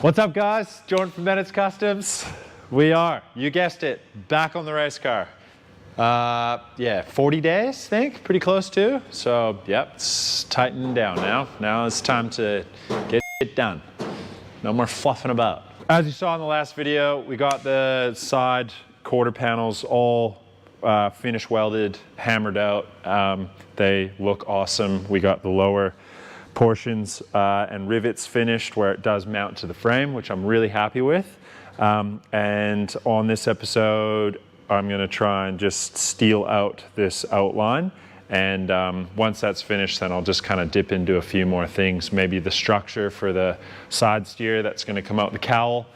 What's up, guys? Jordan from Bennett's Customs. We are, you guessed it, back on the race car. Yeah, 40 days, I think, pretty close to. So, yep, it's tightening down now. Now it's time to get it done. No more fluffing about. As you saw in the last video, we got the side quarter panels all finish welded, hammered out. They look awesome. We got the lower portions and rivets finished where it does mount to the frame, which I'm really happy with. And on this episode, I'm gonna try and just steel out this outline. And once that's finished, then I'll just kind of dip into a few more things. Maybe the structure for the side steer that's gonna come out the cowl.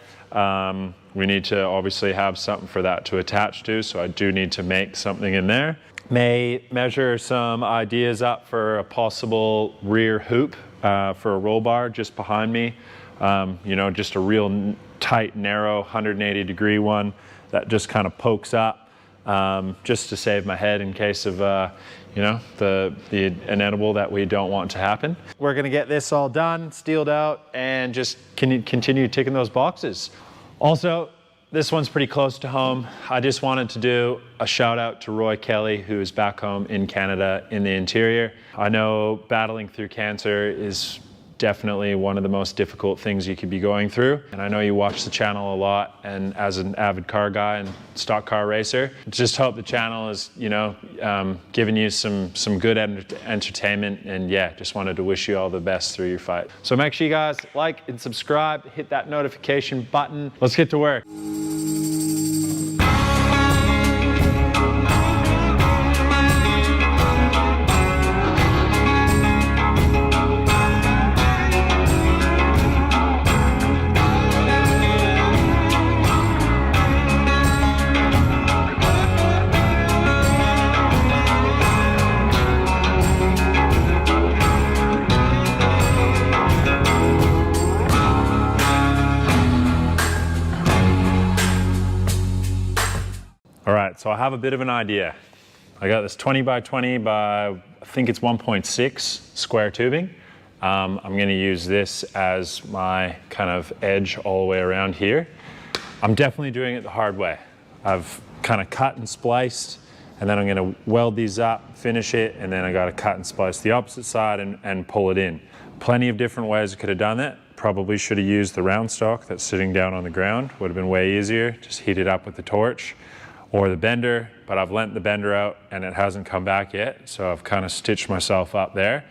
We need to obviously have something for that to attach to, so I do need to make something in there. May measure some ideas up for a possible rear hoop for a roll bar just behind me. You know, just a real tight, narrow 180-degree one that just kind of pokes up, just to save my head in case of, you know, the inevitable that we don't want to happen. We're gonna get this all done, steeled out, and just continue ticking those boxes. Also, this one's pretty close to home. I just wanted to do a shout out to Roy Kelly, who is back home in Canada in the interior. I know battling through cancer is definitely one of the most difficult things you could be going through. And I know you watch the channel a lot, and as an avid car guy and stock car racer, just hope the channel is, you know, giving you some good entertainment. And yeah, just wanted to wish you all the best through your fight. So make sure you guys like and subscribe, hit that notification button. Let's get to work. So I have a bit of an idea. I got this 20 by 20 by, I think it's 1.6 square tubing. I'm gonna use this as my kind of edge all the way around here. I'm definitely doing it the hard way. I've kind of cut and spliced, and then I'm gonna weld these up, finish it, and then I gotta cut and splice the opposite side and pull it in. Plenty of different ways I could have done that. Probably should have used the round stock that's sitting down on the ground. Would have been way easier. Just heat it up with the torch. Or the bender, but I've lent the bender out and it hasn't come back yet, so I've kind of stitched myself up there.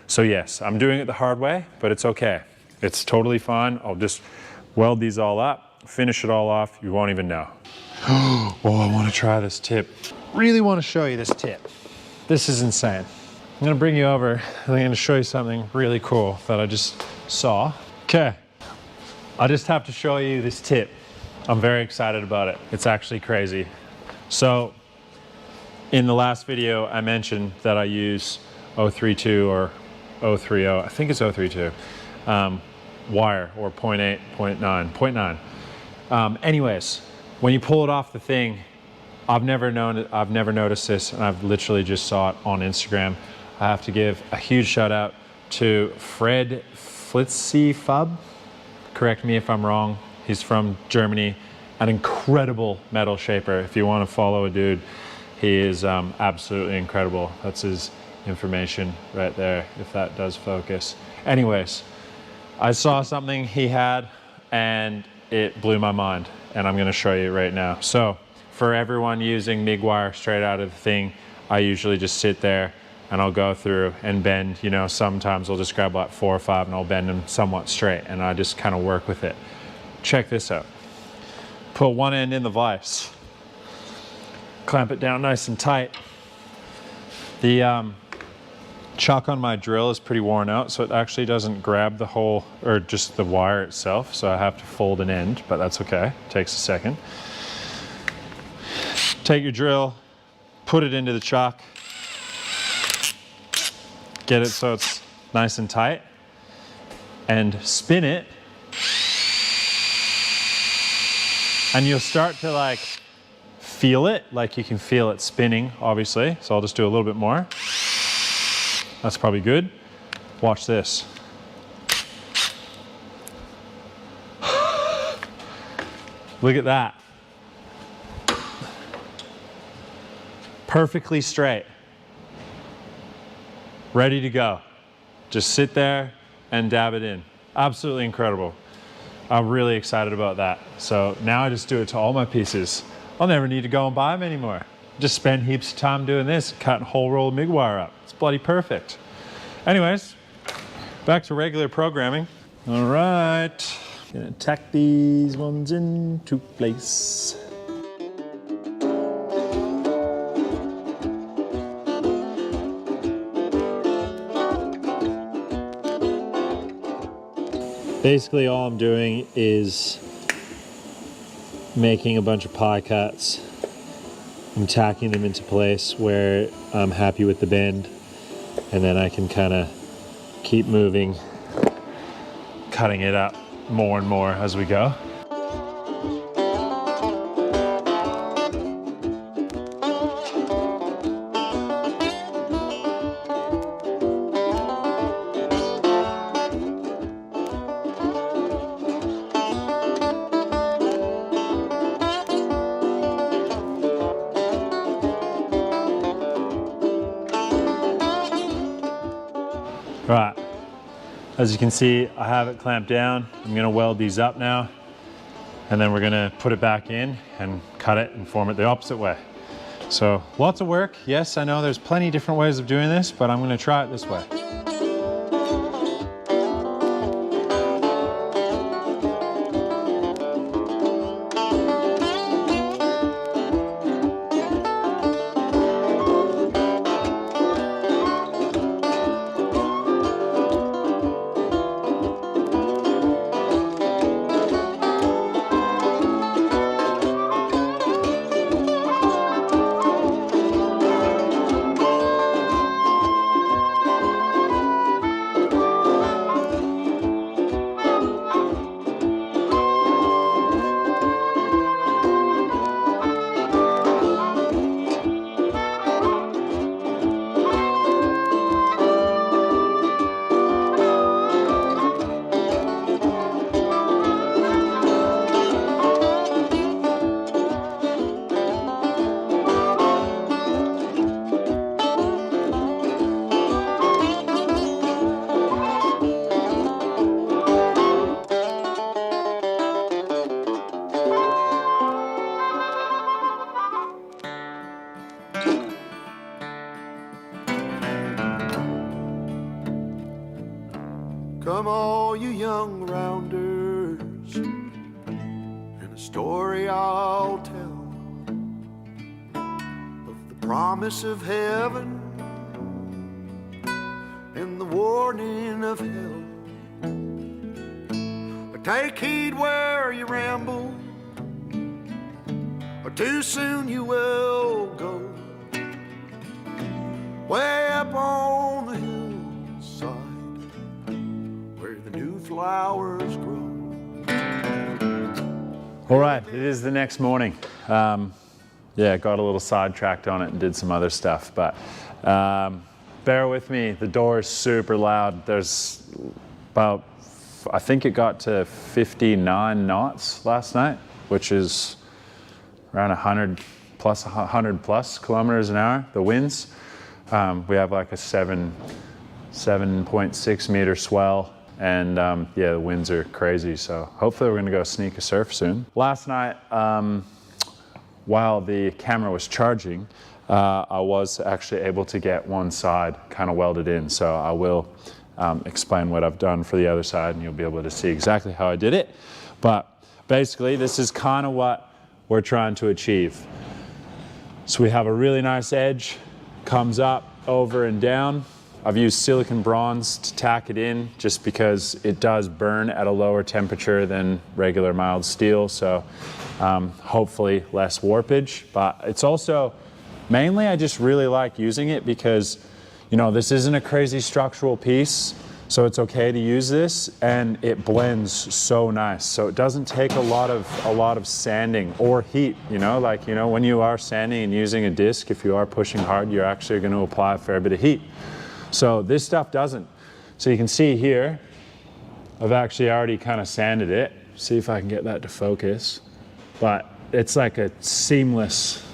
So yes, I'm doing it the hard way, but it's okay. It's totally fine. I'll just weld these all up, finish it all off, you won't even know. Oh, I want to try this tip. Really want to show you this tip. This is insane. I'm gonna bring you over and I'm gonna show you something really cool that I just saw. Okay, I just have to show you this tip. I'm very excited about it. It's actually crazy. So in the last video, I mentioned that I use 032 or 030, I think it's 032, wire, or 0.8, 0.9. Anyways, when you pull it off the thing, I've never noticed this, and I've literally just saw it on Instagram. I have to give a huge shout out to Fred Flitzifub. Correct me if I'm wrong. He's from Germany. An incredible metal shaper. If you want to follow a dude, he is absolutely incredible. That's his information right there, if that does focus. Anyways, I saw something he had and it blew my mind, and I'm going to show you right now. So for everyone using MIG wire straight out of the thing, I usually just sit there and I'll go through and bend, you know, sometimes I'll just grab like 4 or 5 and I'll bend them somewhat straight, and I just kind of work with it. Check this out. Put one end in the vise, clamp it down nice and tight. The chuck on my drill is pretty worn out, so it actually doesn't grab the whole, or just the wire itself, so I have to fold an end, but that's okay, takes a second. Take your drill, put it into the chuck, get it so it's nice and tight, and spin it. And you'll start to like feel it, like you can feel it spinning, obviously. So I'll just do a little bit more. That's probably good. Watch this. Look at that. Perfectly straight. Ready to go. Just sit there and dab it in. Absolutely incredible. I'm really excited about that. So now I just do it to all my pieces. I'll never need to go and buy them anymore. Just spend heaps of time doing this, cutting a whole roll of MIG wire up. It's bloody perfect. Anyways, back to regular programming. All right, gonna tack these ones into place. Basically all I'm doing is making a bunch of pie cuts. I'm tacking them into place where I'm happy with the bend, and then I can kind of keep moving, cutting it up more and more as we go. Right, as you can see, I have it clamped down. I'm gonna weld these up now, and then we're gonna put it back in and cut it and form it the opposite way. So lots of work. Yes, I know there's plenty of different ways of doing this, but I'm gonna try it this way. Come all you young rounders, and a story I'll tell of the promise of heaven and the warning of hell. But take heed where you ramble, or too soon you will go way up on the hillside where the new flowers grow. All right, it is the next morning. Yeah, got a little sidetracked on it and did some other stuff, but bear with me, the door is super loud. There's about, I think it got to 59 knots last night, which is around 100 plus kilometers an hour, the winds. We have like a 7.6 meter swell, and yeah, the winds are crazy, so hopefully we're gonna go sneak a surf soon. Last night, while the camera was charging, I was actually able to get one side kind of welded in, so I will explain what I've done for the other side, and you'll be able to see exactly how I did it. But basically, this is kind of what we're trying to achieve. So we have a really nice edge, comes up, over and down. I've used silicon bronze to tack it in just because it does burn at a lower temperature than regular mild steel, so hopefully less warpage. But it's also, mainly I just really like using it because, you know, this isn't a crazy structural piece, so it's okay to use this, and it blends so nice. So it doesn't take a lot of sanding or heat, you know, like, you know, when you are sanding and using a disc, if you are pushing hard, you're actually going to apply a fair bit of heat. So this stuff doesn't. So you can see here, I've actually already kind of sanded it. See if I can get that to focus. but it's like a seamless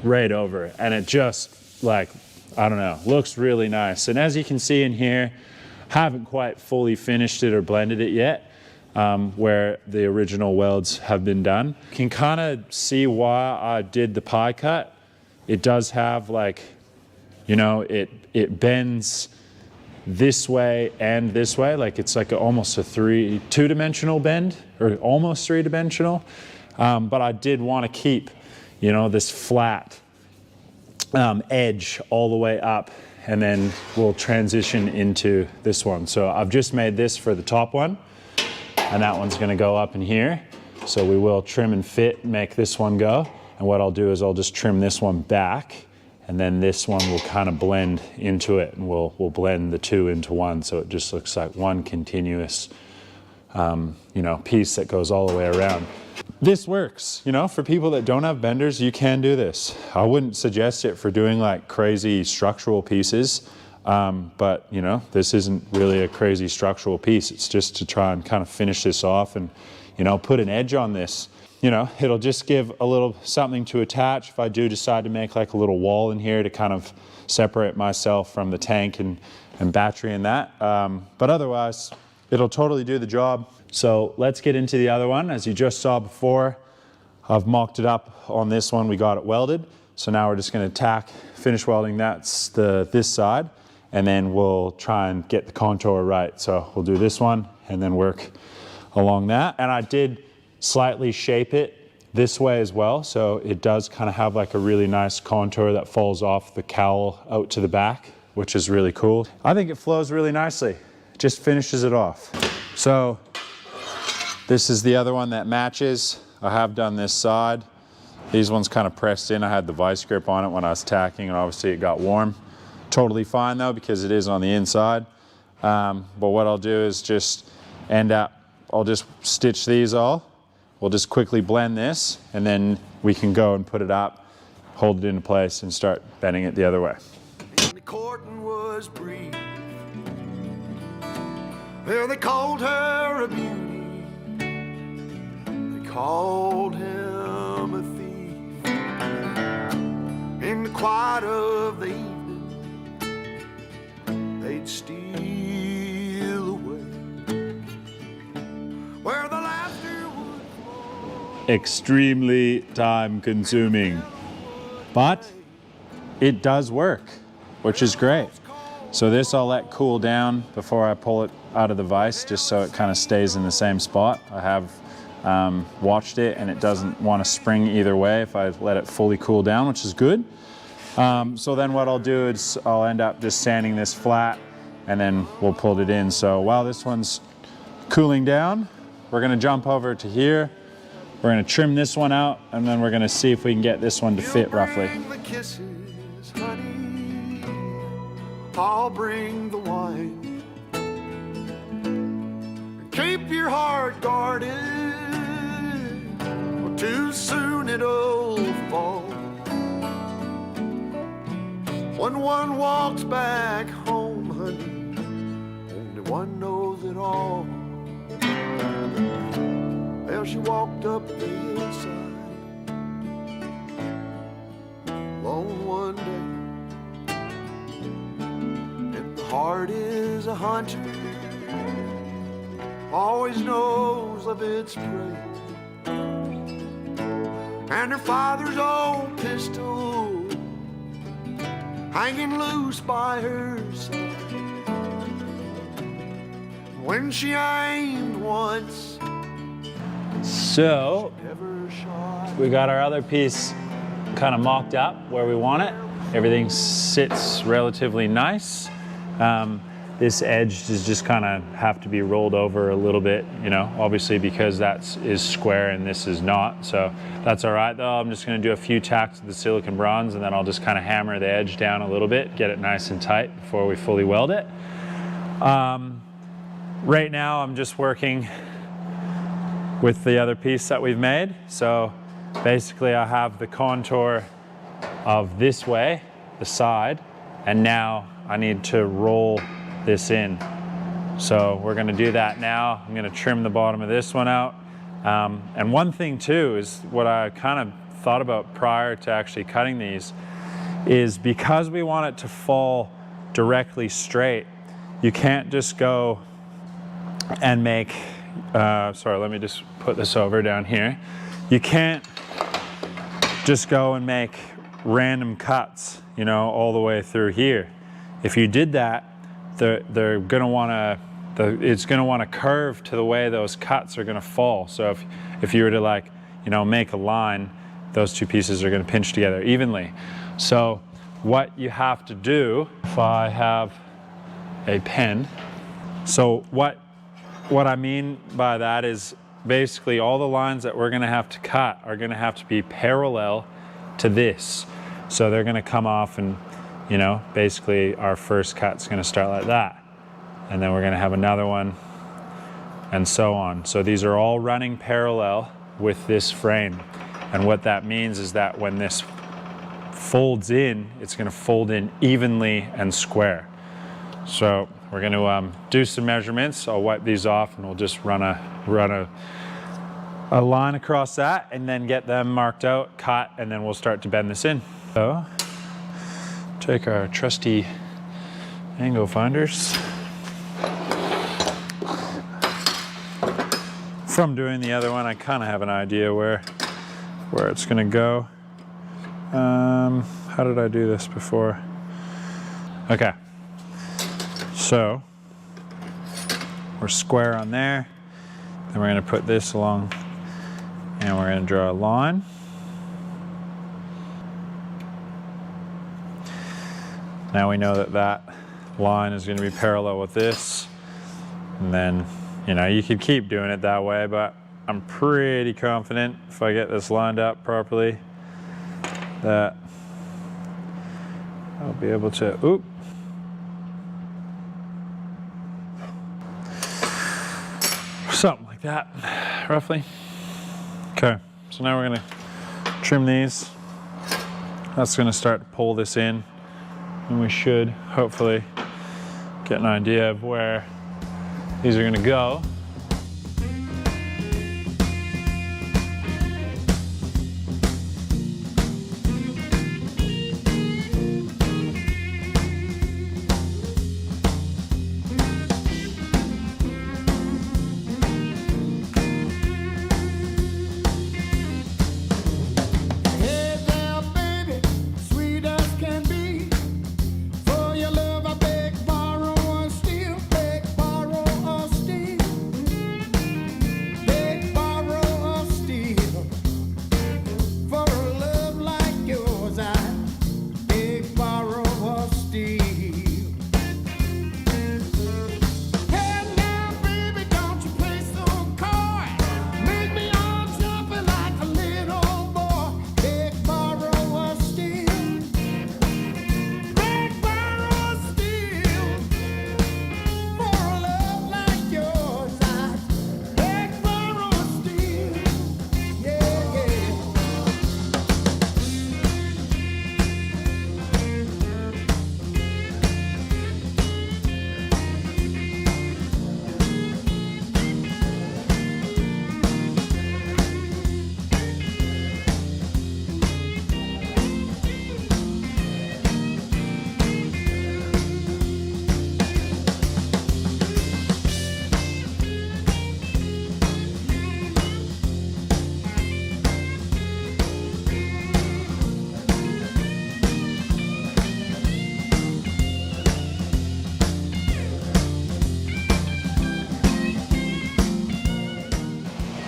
right over, and it just like, I don't know, looks really nice. And as you can see in here, haven't quite fully finished it or blended it yet, where the original welds have been done. You can kind of see why I did the pie cut. It does have like, you know, it bends this way and this way, like it's like almost a two-dimensional bend, or almost three-dimensional. But I did want to keep, you know, this flat edge all the way up, and then we'll transition into this one. So I've just made this for the top one, and that one's going to go up in here. So we will trim and fit, make this one go. And what I'll do is I'll just trim this one back, and then this one will kind of blend into it, and we'll blend the two into one, so it just looks like one continuous you know, piece that goes all the way around. This works, you know, for people that don't have benders, you can do this. I wouldn't suggest it for doing like crazy structural pieces, but you know, this isn't really a crazy structural piece. It's just to try and kind of finish this off and, you know, put an edge on this. You know, it'll just give a little something to attach if I do decide to make like a little wall in here to kind of separate myself from the tank and battery and that. But otherwise, it'll totally do the job. So let's get into the other one. As you just saw before, I've mocked it up on this one. We got it welded. So now we're just going to finish welding this side, and then we'll try and get the contour right. So we'll do this one and then work along that. And I did slightly shape it this way as well, so it does kind of have like a really nice contour that falls off the cowl out to the back, which is really cool. I think it flows really nicely. It just finishes it off. So this is the other one that matches. I have done this side. These ones kind of pressed in. I had the vice grip on it when I was tacking, and obviously it got warm. Totally fine though, because it is on the inside. But what I'll do is just I'll just stitch these all. We'll just quickly blend this, and then we can go and put it up, hold it into place, and start bending it the other way. And the courting was brief. Well, they called her a beauty. They called him a thief. In the quiet of the evening, they'd steal away where the laughter would flow. Extremely time consuming, but it does work, which is great. So this I'll let cool down before I pull it out of the vise, just so it kind of stays in the same spot. I have watched it, and it doesn't want to spring either way if I let it fully cool down, which is good. So then what I'll do is I'll end up just sanding this flat, and then we'll pull it in. So while this one's cooling down, we're going to jump over to here. We're going to trim this one out, and then we're going to see if we can get this one to fit roughly. The kisses, honey. I'll bring the wine. Keep your heart guarded, or too soon it'll fall. When one walks back home, honey, only one knows it all. Well, she walked up the hillside alone one day, and the heart is a hunter, always knows of its prey. And her father's old pistol hanging loose by her side. When she aimed once, So never shot. we got our other piece kind of mocked up where we want it. Everything sits relatively nice. This edge is just kind of have to be rolled over a little bit, you know, obviously because is square and this is not. So that's all right though. I'm just going to do a few tacks with the silicone bronze, and then I'll just kind of hammer the edge down a little bit, get it nice and tight before we fully weld it. Right now I'm just working with the other piece that we've made. So basically I have the contour of this way, the side, and now I need to roll this in. So we're gonna do that now. I'm gonna trim the bottom of this one out, And one thing too is what I kind of thought about prior to actually cutting these is because we want it to fall directly straight, you can't just go and make, sorry, let me just put this over down here. You can't just go and make random cuts, you know, all the way through here. If you did that, they're gonna wanna, it's gonna wanna curve to the way those cuts are gonna fall. So if you were to, like, you know, make a line, those two pieces are gonna pinch together evenly. So what you have to do, if I have a pen, so what I mean by that is basically all the lines that we're gonna have to cut are gonna have to be parallel to this. So they're gonna come off and, you know, basically our first cut's gonna start like that. And then we're gonna have another one and so on. So these are all running parallel with this frame. And what that means is that when this folds in, it's gonna fold in evenly and square. So we're gonna do some measurements. I'll wipe these off and we'll just run a line across that and then get them marked out, cut, and then we'll start to bend this in. So take our trusty angle finders. From doing the other one, I kind of have an idea where it's gonna go. How did I do this before? Okay, so we're square on there. Then we're gonna put this along and we're gonna draw a line. Now we know that that line is gonna be parallel with this. And then, you know, you could keep doing it that way, but I'm pretty confident if I get this lined up properly that I'll be able to, oop. Something like that, roughly. Okay, so now we're gonna trim these. That's gonna start to pull this in, and we should hopefully get an idea of where these are gonna go.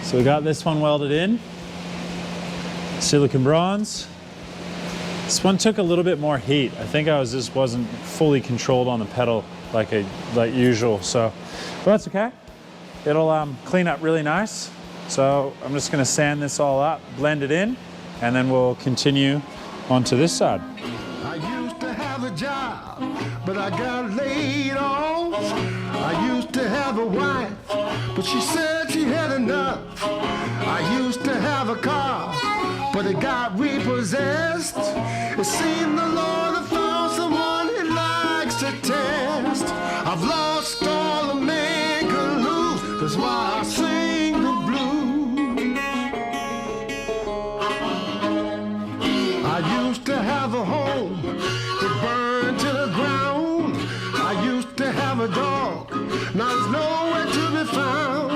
So we got this one welded in, silicon bronze. This one took a little bit more heat. I think I just wasn't fully controlled on the pedal like usual. So, but that's okay. It'll clean up really nice. So I'm just gonna sand this all up, blend it in, and then we'll continue onto this side. I used to have a job, but I got laid off. I used to have a wife, but she said she had enough. I used to have a car, but it got repossessed. It seemed the Lord had found someone he likes to test. I've lost all a man could lose, that's why I sing the blues. Now there's nowhere to be found.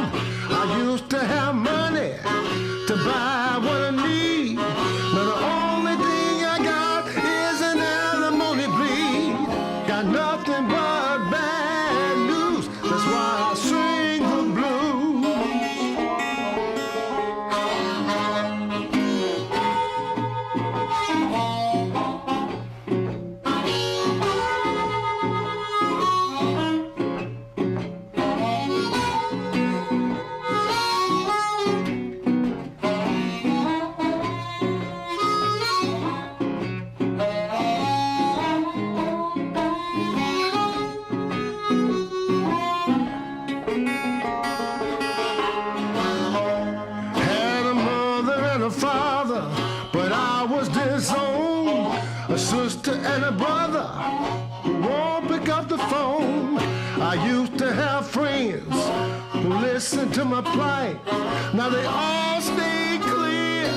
I used to have money to buy what I need. Now the only thing I got is an alimony plea. Got nothing but bad news. That's why I sing the blues. Had a mother and a father, but I was disowned. A sister and a brother who won't pick up the phone. I used to have friends who listened to my plight. Now they all stay clear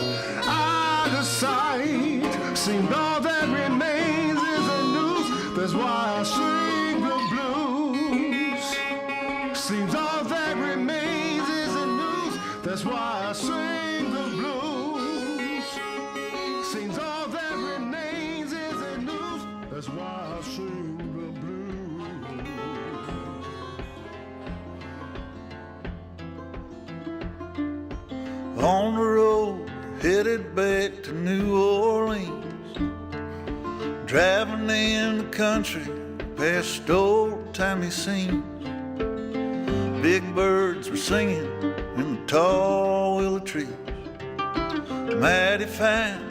out of sight. Seemed all that remains is a noose. That's why I sing the blues. Seems all that remains is a noose. That's why I sing the blues. Seems all that remains is a noose. That's why I sing the blues. On the road, headed back to New Orleans, driving in the country past old-timey scenes. Big birds were singing in the tall willow trees, mighty fine.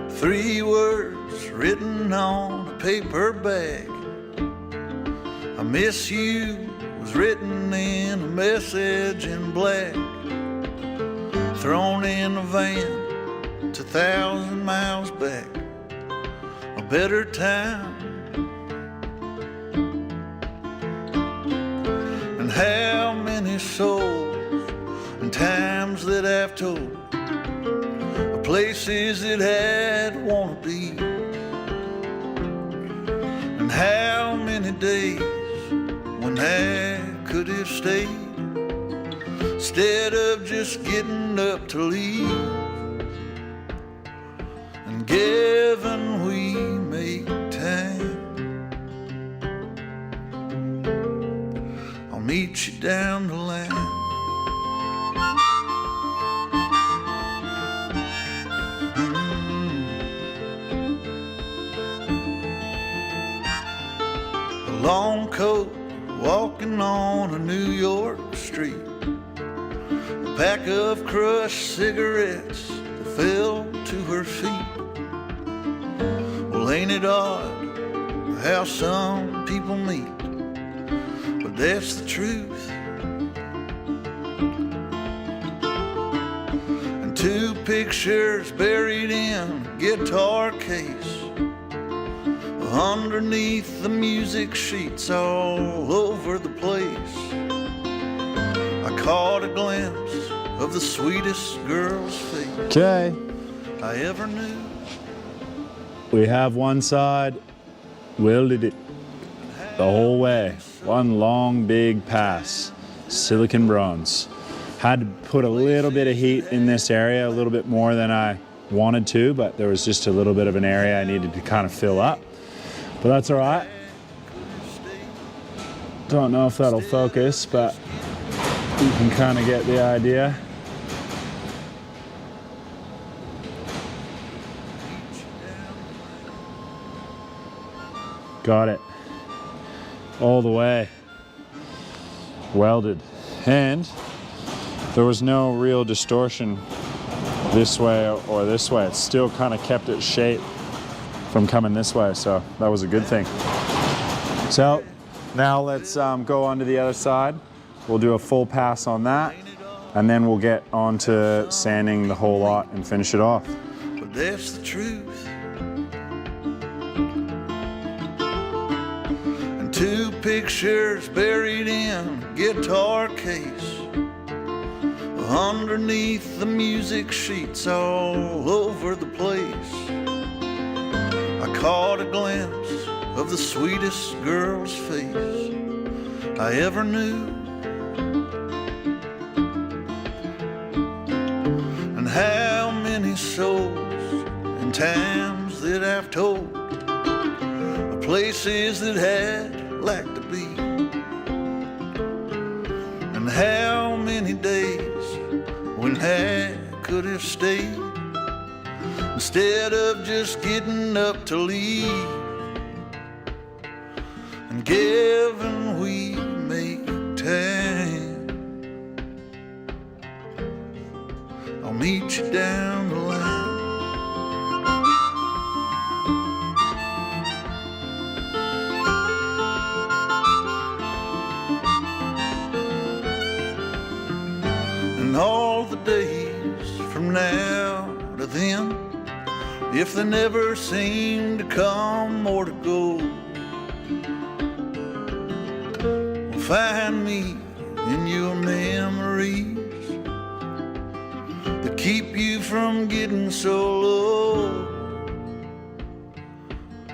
3 words written on a paper bag. I miss you was written in a message in black, thrown in a van 2,000 miles back. A better time. And how many souls and times that I've told of places that I'd wanna be. And how many days when I could have stayed instead of just getting up to leave. And given we make time, I'll meet you down the line. A long coat walking on a New York street, a pack of crushed cigarettes that fell to her feet. Well, ain't it odd how some people meet? But that's the truth. And 2 pictures buried in a guitar case, underneath the music sheets all over the place. I caught a glimpse of the sweetest girl's face Okay. I ever knew. We have one side welded it the whole way. One long, big pass. Silicon bronze. Had to put a little bit of heat in this area, a little bit more than I wanted to, but there was just a little bit of an area I needed to kind of fill up. But that's all right. Don't know if that'll focus, but you can kind of get the idea. Got it. All the way. Welded. And there was no real distortion this way or this way. It still kind of kept its shape from coming this way, so that was a good thing. So now let's go on to the other side. We'll do a full pass on that, and then we'll get on to sanding the whole lot and finish it off. But that's the truth. And 2 pictures buried in a guitar case, underneath the music sheets all over the place. I caught a glimpse of the sweetest girl's face I ever knew. And how many souls and times that I've told of places that had like to be. And how many days when I could have stayed instead of just getting up to leave. And given we make time, I'll meet you down the line. And all the days from now to then, if they never seem to come or to go, will find me in your memories that keep you from getting so low.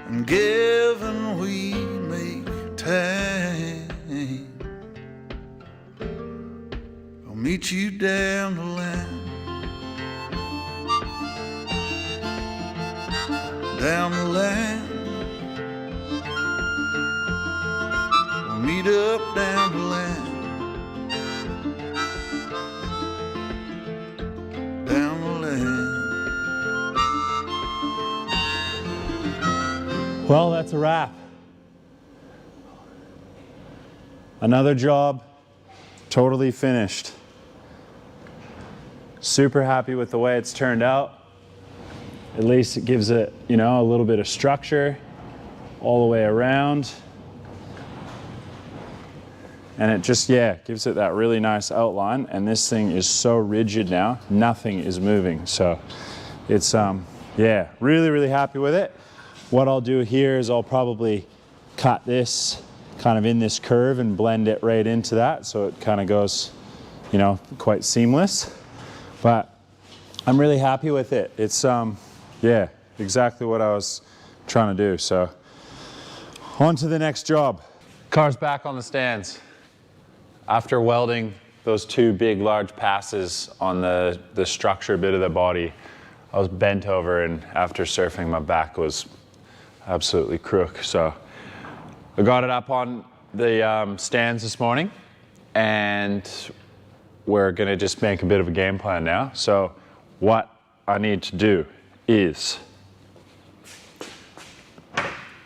And given we make time, I'll meet you down the line. Down the line, we'll meet up down the line. Down the line. Well, that's a wrap. Another job, totally finished. Super happy with the way it's turned out. At least it gives it, you know, a little bit of structure all the way around. And it just, yeah, gives it that really nice outline. And this thing is so rigid now, nothing is moving. So it's, yeah, really, really happy with it. What I'll do here is I'll probably cut this kind of in this curve and blend it right into that. So it kind of goes, you know, quite seamless. But I'm really happy with it. It's, yeah, exactly what I was trying to do. So on to the next job. Car's back on the stands. After welding those two big, large passes on the structure bit of the body, I was bent over, and after surfing, my back was absolutely crook. So I got it up on the stands this morning, and we're gonna just make a bit of a game plan now. So what I need to do is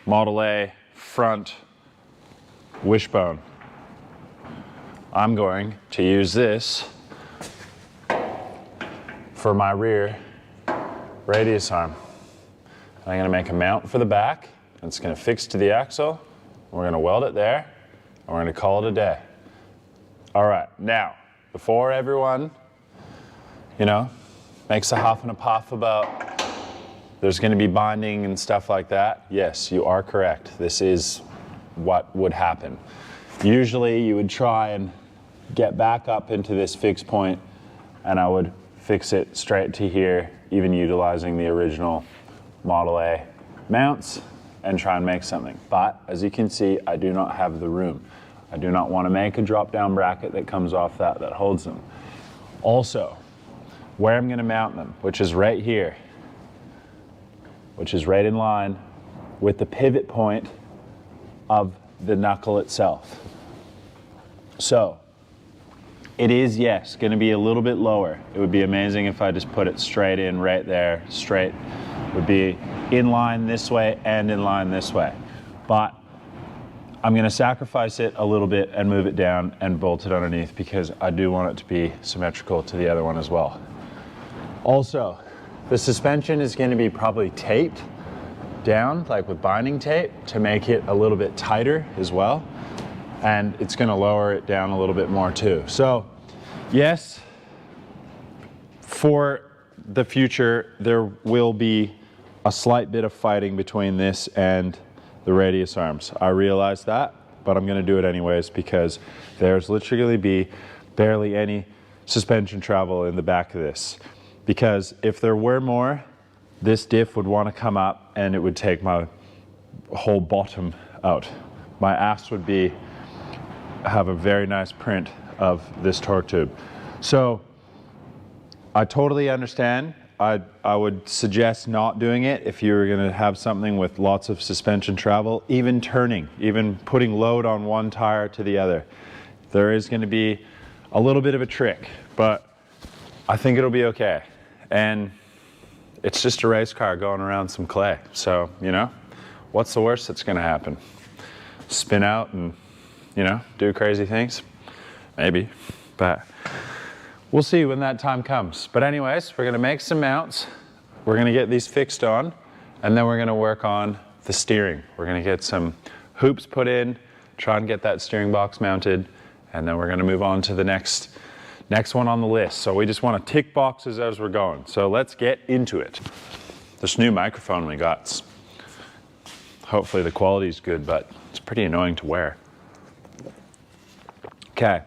Model A front wishbone. I'm going to use this for my rear radius arm. I'm going to make a mount for the back. It's going to fix to the axle. We're going to weld it there, and we're going to call it a day. All right, now, before everyone, you know, makes a huff and a puff about there's going to be binding and stuff like that, yes, you are correct. This is what would happen. Usually you would try and get back up into this fixed point, and I would fix it straight to here, even utilizing the original Model A mounts, and try and make something. But as you can see, I do not have the room. I do not want to make a drop-down bracket that comes off that holds them. Also, where I'm going to mount them, which is right here, which is right in line with the pivot point of the knuckle itself. So it is, yes, going to be a little bit lower. It would be amazing if I just put it straight in right there. Straight would be in line this way and in line this way. But I'm going to sacrifice it a little bit and move it down and bolt it underneath, because I do want it to be symmetrical to the other one as well. Also, the suspension is going to be probably taped down, like with binding tape, to make it a little bit tighter as well. And it's going to lower it down a little bit more too. So yes, for the future, there will be a slight bit of fighting between this and the radius arms. I realize that, but I'm going to do it anyways, because there's literally be barely any suspension travel in the back of this. Because if there were more, this diff would want to come up and it would take my whole bottom out. My ass would have a very nice print of this torque tube. So I totally understand. I would suggest not doing it if you're gonna have something with lots of suspension travel, even turning, even putting load on one tire to the other. There is gonna be a little bit of a trick, but I think it'll be okay. And it's just a race car going around some clay. So, you know, what's the worst that's gonna happen? Spin out and, you know, do crazy things? Maybe, but we'll see when that time comes. But anyways, we're gonna make some mounts. We're gonna get these fixed on, and then we're gonna work on the steering. We're gonna get some hoops put in, try and get that steering box mounted, and then we're gonna move on to the next one on the list. So we just wanna tick boxes as we're going. So let's get into it. This new microphone we got, hopefully the quality's good, but it's pretty annoying to wear. Okay,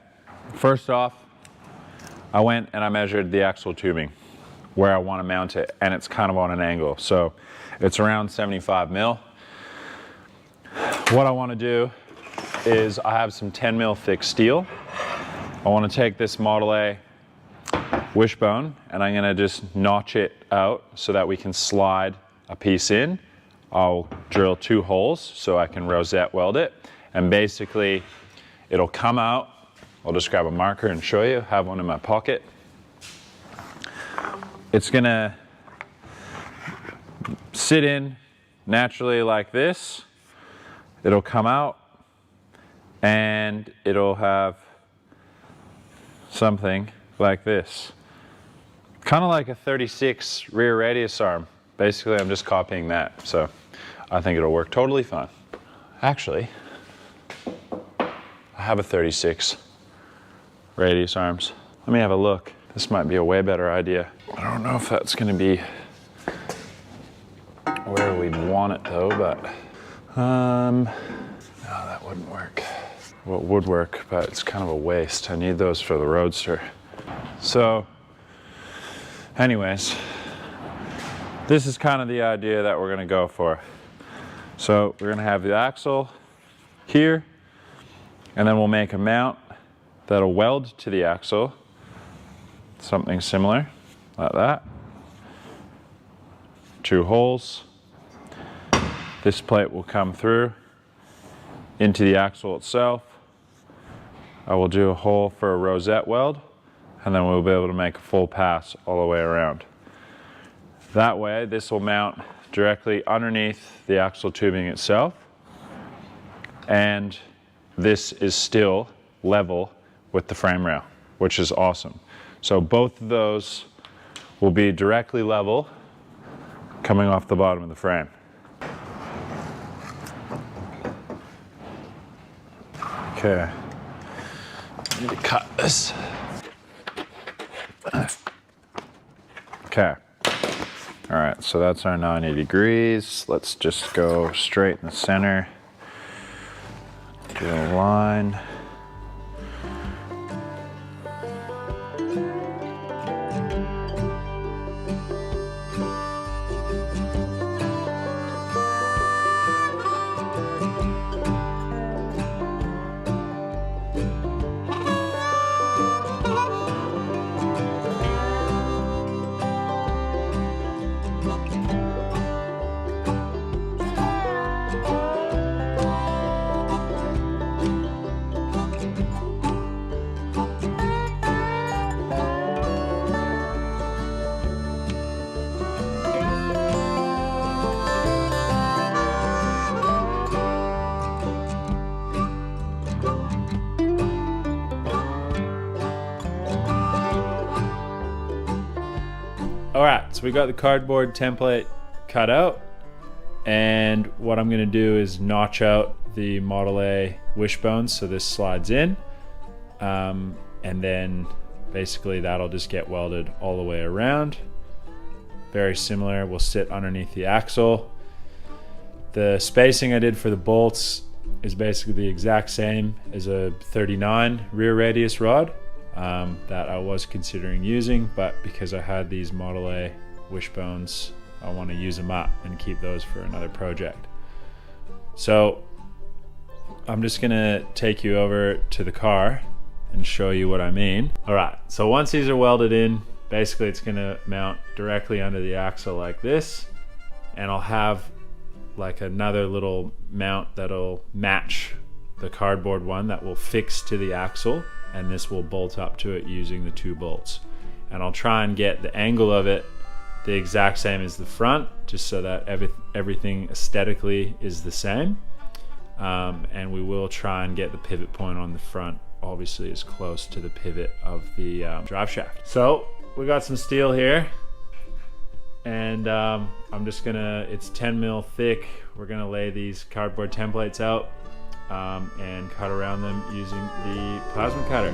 first off, I went and I measured the axle tubing where I want to mount it, and it's kind of on an angle. So it's around 75 mil. What I want to do is I have some 10 mil thick steel. I want to take this Model A wishbone and I'm going to just notch it out so that we can slide a piece in. I'll drill 2 holes so I can rosette weld it, and basically it'll come out. I'll just grab a marker and show you, have one in my pocket. It's gonna sit in naturally like this. It'll come out and it'll have something like this. Kind of like a 36 rear radius arm. Basically, I'm just copying that. So I think it'll work totally fine. Actually, I have a 36 radius arms. Let me have a look. This might be a way better idea. I don't know if that's gonna be where we'd want it though, but no, that wouldn't work. Well, it would work, but it's kind of a waste. I need those for the Roadster. So anyways, this is kind of the idea that we're gonna go for. So we're gonna have the axle here, and then we'll make a mount that'll weld to the axle, something similar like that. 2 holes. This plate will come through into the axle itself. I will do a hole for a rosette weld, and then we'll be able to make a full pass all the way around. That way, this will mount directly underneath the axle tubing itself, and this is still level with the frame rail, which is awesome. So both of those will be directly level coming off the bottom of the frame. Okay, I need to cut this. Okay, all right, so that's our 90 degrees. Let's just go straight in the center. Do a line. All right, so we got the cardboard template cut out, and what I'm gonna do is notch out the Model A wishbone so this slides in, and then basically that'll just get welded all the way around. Very similar, will sit underneath the axle. The spacing I did for the bolts is basically the exact same as a 39 rear radius rod that I was considering using, but because I had these Model A wishbones, I want to use them up and keep those for another project. So I'm just gonna take you over to the car and show you what I mean. All right, so once these are welded in, basically it's gonna mount directly under the axle like this, and I'll have like another little mount that'll match the cardboard one that will fix to the axle, and this will bolt up to it using the 2 bolts. And I'll try and get the angle of it the exact same as the front, just so that everything aesthetically is the same. And we will try and get the pivot point on the front obviously as close to the pivot of the drive shaft. So we got some steel here, and I'm just gonna, it's 10 mil thick. We're gonna lay these cardboard templates out and cut around them using the plasma cutter.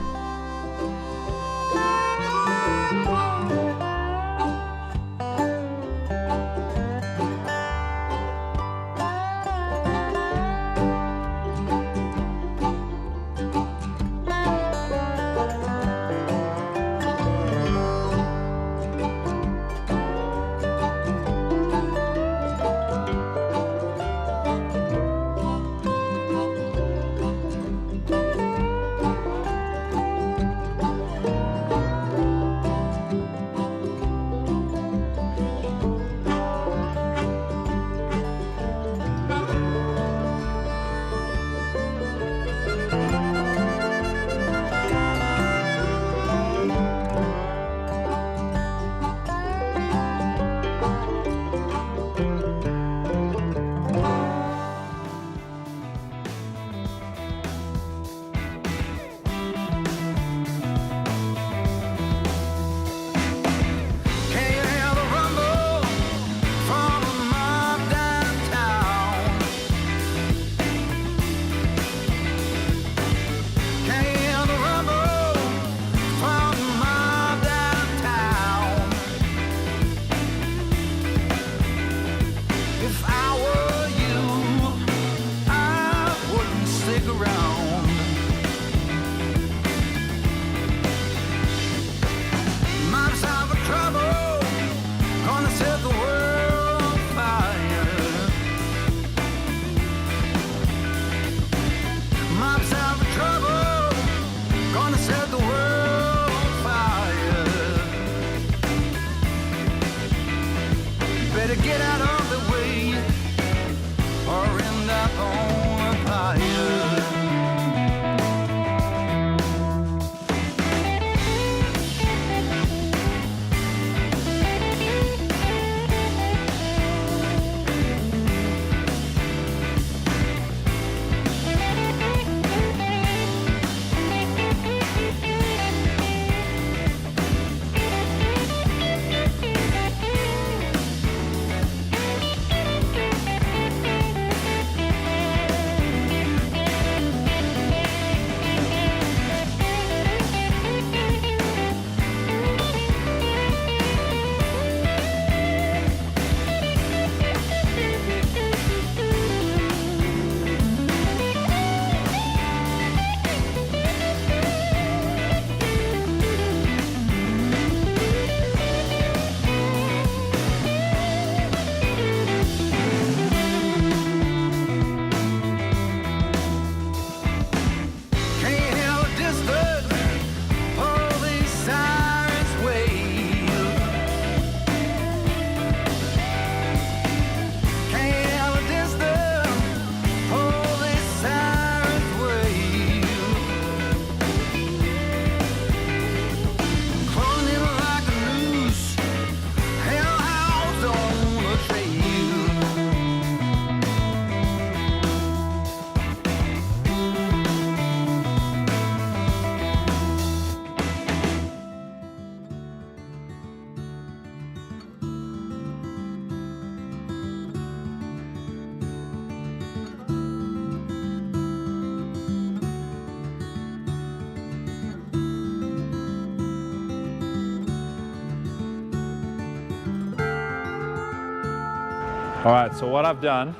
All right, so what I've done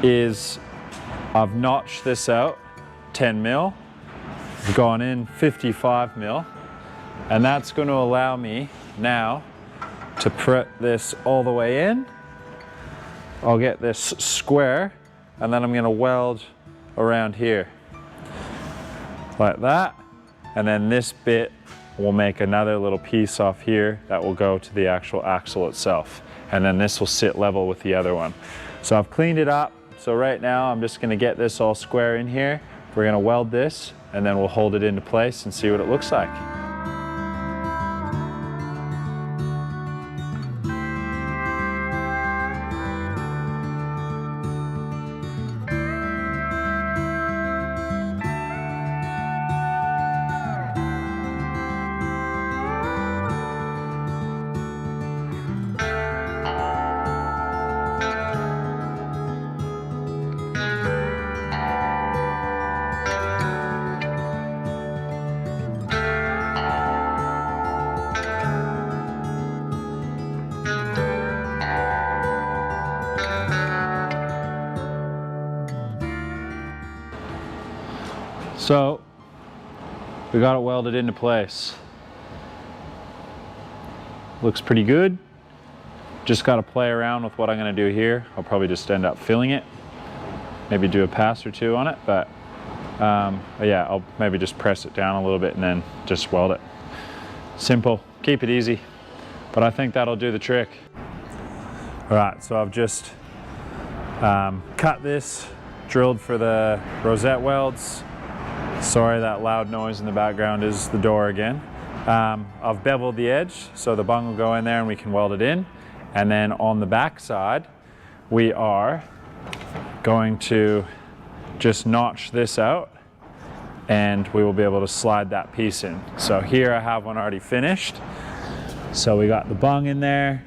is I've notched this out 10 mil, gone in 55 mil, and that's going to allow me now to put this all the way in. I'll get this square and then I'm gonna weld around here. Like that. And then this bit will make another little piece off here that will go to the actual axle itself. And then this will sit level with the other one. So I've cleaned it up. So right now I'm just gonna get this all square in here. We're gonna weld this and then we'll hold it into place and see what it looks like. So we got it welded into place. Looks pretty good. Just got to play around with what I'm going to do here. I'll probably just end up filling it. Maybe do a pass or two on it, but yeah, I'll maybe just press it down a little bit and then just weld it. Simple, keep it easy, but I think that'll do the trick. All right, so I've just cut this, drilled for the rosette welds. Sorry, that loud noise in the background is the door again. I've beveled the edge so the bung will go in there and we can weld it in. And then on the back side, we are going to just notch this out and we will be able to slide that piece in. So here I have one already finished. So we got the bung in there,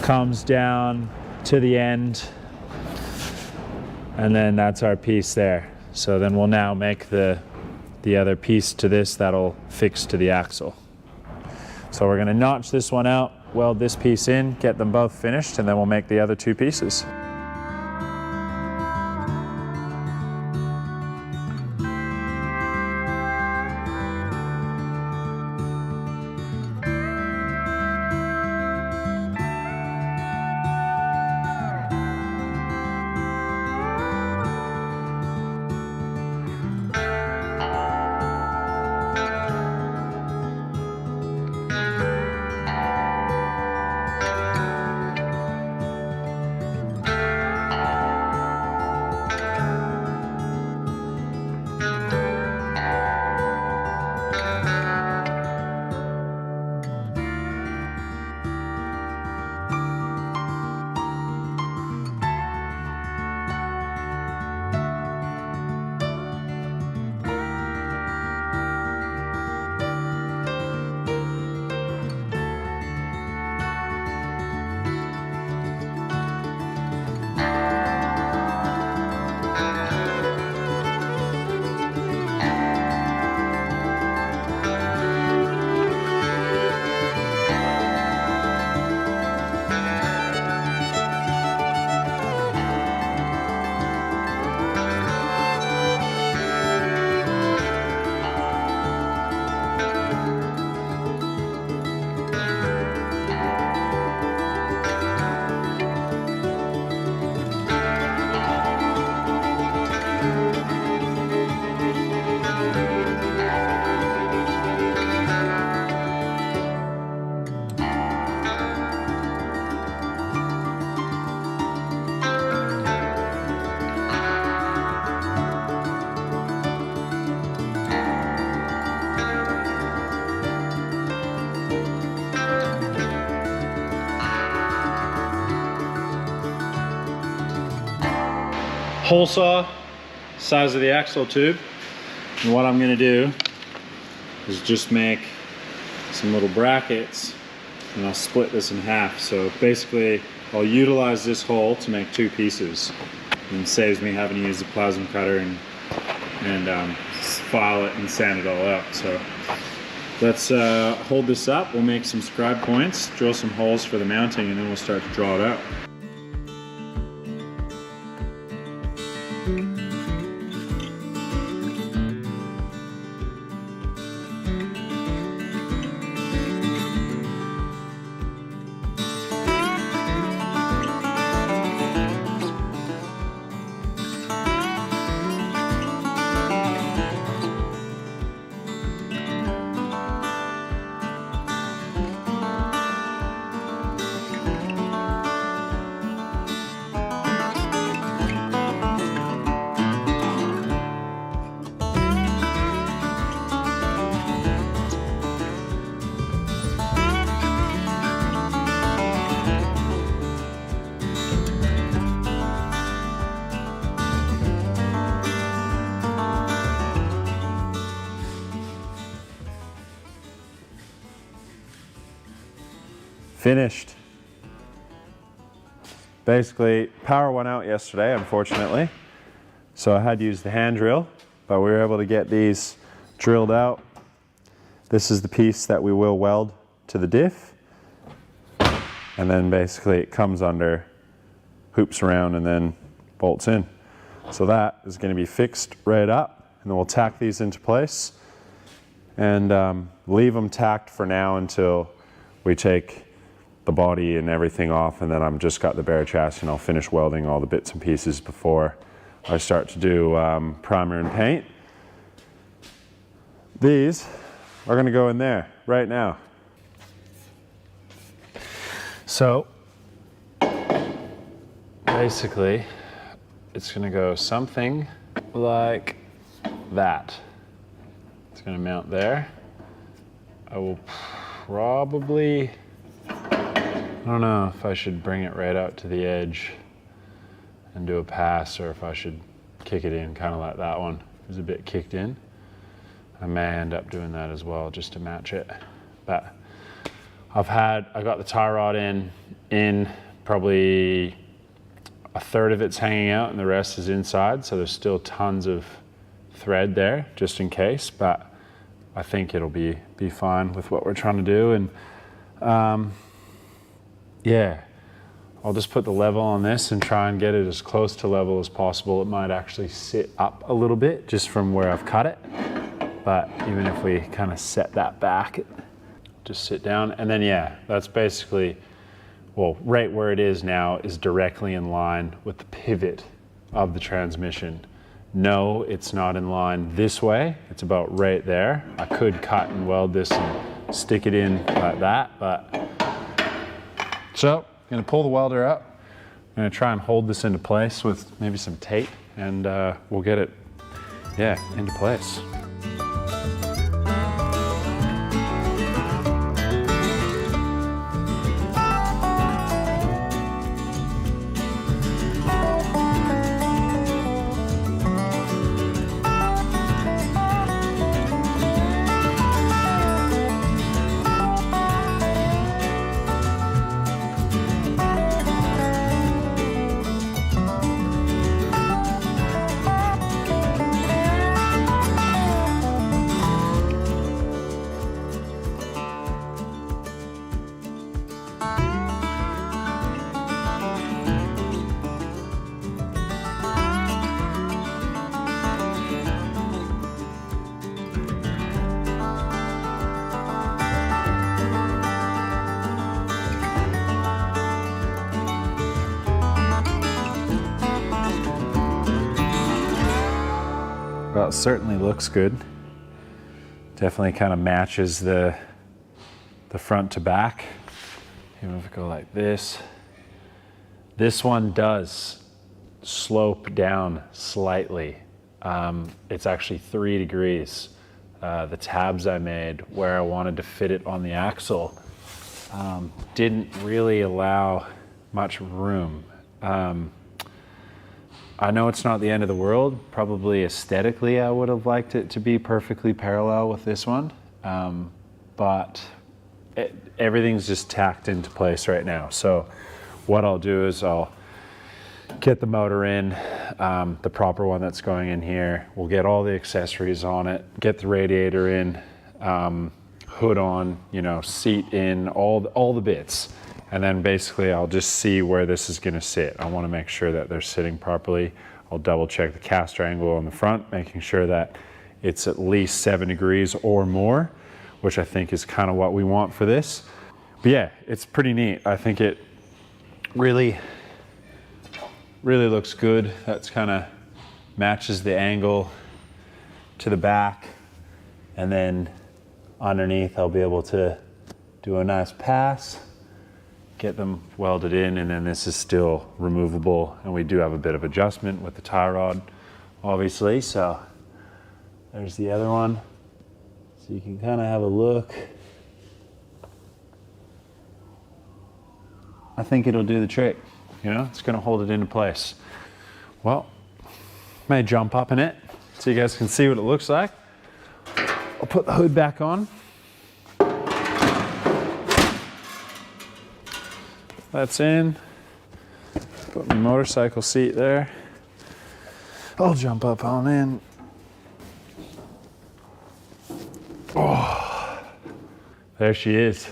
comes down to the end, and then that's our piece there. So then we'll now make the other piece to this that'll fix to the axle. So we're gonna notch this one out, weld this piece in, get them both finished, and then we'll make the other two pieces. Hole saw, size of the axle tube. And what I'm gonna do is just make some little brackets and I'll split this in half. So basically I'll utilize this hole to make two pieces and it saves me having to use the plasma cutter and file it and sand it all out. So let's hold this up. We'll make some scribe points, drill some holes for the mounting, and then we'll start to draw it out. finished. Basically, power went out yesterday, unfortunately. So I had to use the hand drill, but we were able to get these drilled out. This is the piece that we will weld to the diff. And then basically it comes under, hoops around, and then bolts in. So that is going to be fixed right up, and then we'll tack these into place and leave them tacked for now until we take the body and everything off, and then I've just got the bare chassis and I'll finish welding all the bits and pieces before I start to do primer and paint. These are going to go in there right now. So basically it's going to go something like that. It's going to mount there. I will probably, I don't know if I should bring it right out to the edge and do a pass, or if I should kick it in kind of like that one. It was a bit kicked in. I may end up doing that as well just to match it. But I got the tie rod in probably a third of it's hanging out and the rest is inside. So there's still tons of thread there just in case, but I think it'll be fine with what we're trying to do. And yeah, I'll just put the level on this and try and get it as close to level as possible. It might actually sit up a little bit just from where I've cut it. But even if we kind of set that back, just sit down. And then yeah, that's basically, well, right where it is now is directly in line with the pivot of the transmission. No, it's not in line this way. It's about right there. I could cut and weld this and stick it in like that, but so I'm gonna pull the welder up. I'm gonna try and hold this into place with maybe some tape, and we'll get it, yeah, into place. Well, it certainly looks good. Definitely kind of matches the front to back. Even if we go like this. This one does slope down slightly. It's actually 3 degrees. The tabs I made where I wanted to fit it on the axle didn't really allow much room. I know it's not the end of the world. Probably aesthetically, I would have liked it to be perfectly parallel with this one. But everything's just tacked into place right now. So what I'll do is I'll get the motor in, the proper one that's going in here. We'll get all the accessories on it, get the radiator in, hood on, you know, seat in, all the bits. And then basically I'll just see where this is gonna sit. I wanna make sure that they're sitting properly. I'll double check the caster angle on the front, making sure that it's at least 7 degrees or more, which I think is kind of what we want for this. But yeah, it's pretty neat. I think it really looks good. That's kind of matches the angle to the back. And then underneath I'll be able to do a nice pass, get them welded in, and then this is still removable, and we do have a bit of adjustment with the tie rod, obviously. So there's the other one. So you can kind of have a look. I think it'll do the trick. You know, it's gonna hold it into place. Well, may jump up in it so you guys can see what it looks like. I'll put the hood back on. that's in. Put my motorcycle seat there. I'll jump up on in. Oh, there she is.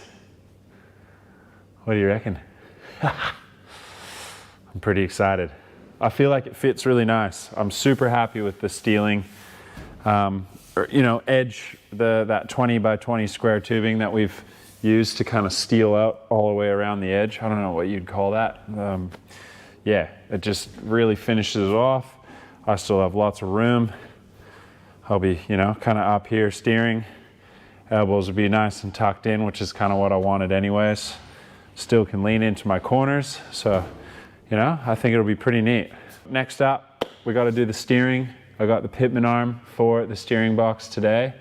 What do you reckon? I'm pretty excited. I feel like it fits really nice. I'm super happy with the steeling, edge, that 20 by 20 square tubing that we've used to kind of steel out all the way around the edge. I don't know what you'd call that. Yeah, it just really finishes it off. I still have lots of room. I'll be, kind of up here steering. Elbows will be nice and tucked in, which is kind of what I wanted anyways. Still can lean into my corners, so, I think it'll be pretty neat. Next up, we got to do the steering. I got the pitman arm for the steering box today.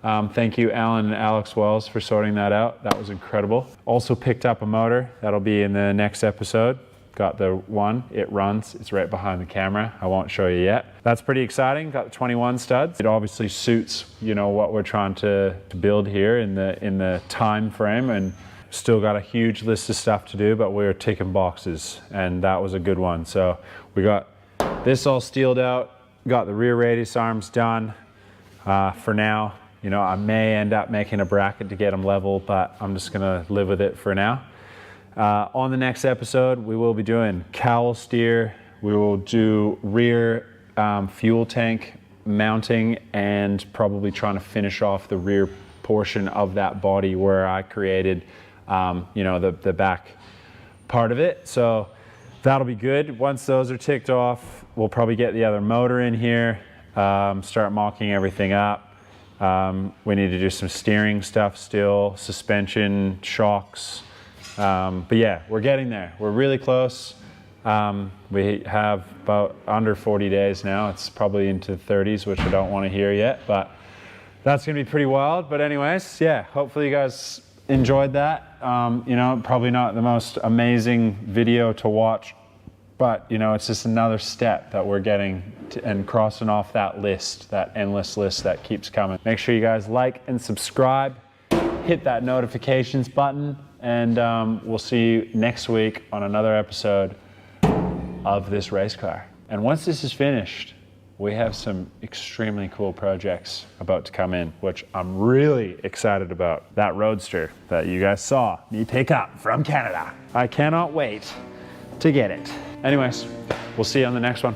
Thank you, Alan and Alex Wells, for sorting that out. That was incredible. Also picked up a motor. That'll be in the next episode. Got the one, it runs, it's right behind the camera. I won't show you yet. That's pretty exciting. Got the 21 studs. It obviously suits, what we're trying to build here in the time frame, and still got a huge list of stuff to do, but we're ticking boxes, and that was a good one. So we got this all steeled out, got the rear radius arms done. For now, I may end up making a bracket to get them level, but I'm just gonna live with it for now. On the next episode, we will be doing cowl steer. We will do rear fuel tank mounting, and probably trying to finish off the rear portion of that body where I created, the back part of it. So that'll be good. Once those are ticked off, we'll probably get the other motor in here, start mocking everything up. We need to do some steering stuff still, suspension, shocks. But yeah, we're getting there. We're really close. We have about under 40 days now. It's probably into the 30s, which I don't want to hear yet, but that's going to be pretty wild. But anyways, yeah, hopefully you guys enjoyed that. Probably not the most amazing video to watch, but it's just another step that we're getting to, and crossing off that list, that endless list that keeps coming. Make sure you guys like and subscribe, hit that notifications button, and we'll see you next week on another episode of this race car. And once this is finished, we have some extremely cool projects about to come in, which I'm really excited about. That Roadster that you guys saw me pick up from Canada. I cannot wait to get it. Anyways, we'll see you on the next one.